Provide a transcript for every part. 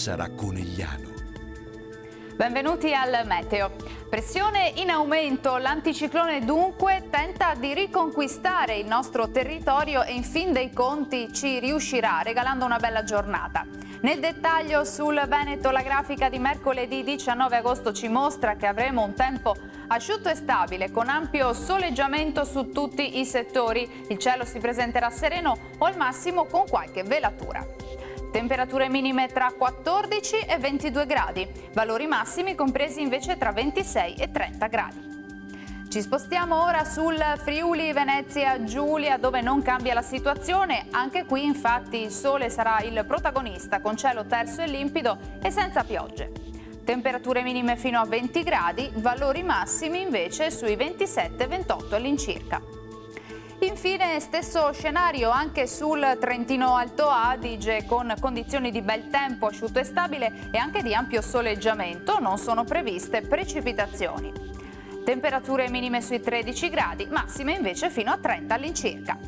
sarà Conegliano. Benvenuti al Meteo. Pressione in aumento, l'anticiclone dunque tenta di riconquistare il nostro territorio e in fin dei conti ci riuscirà regalando una bella giornata. Nel dettaglio sul Veneto la grafica di mercoledì 19 agosto ci mostra che avremo un tempo asciutto e stabile con ampio soleggiamento su tutti i settori. Il cielo si presenterà sereno o al massimo con qualche velatura. Temperature minime tra 14 e 22 gradi, valori massimi compresi invece tra 26 e 30 gradi. Ci spostiamo ora sul Friuli Venezia Giulia dove non cambia la situazione, anche qui infatti il sole sarà il protagonista con cielo terso e limpido e senza piogge. Temperature minime fino a 20 gradi, valori massimi invece sui 27-28 all'incirca. Infine stesso scenario anche sul Trentino Alto Adige con condizioni di bel tempo asciutto e stabile e anche di ampio soleggiamento, non sono previste precipitazioni. Temperature minime sui 13 gradi, massime invece fino a 30 all'incirca.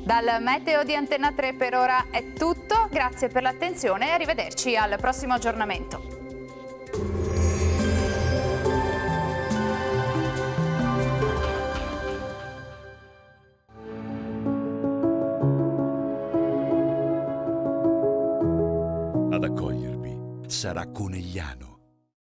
Dal Meteo di Antenna 3 per ora è tutto, grazie per l'attenzione e arrivederci al prossimo aggiornamento. Ad accogliervi sarà Conegliano.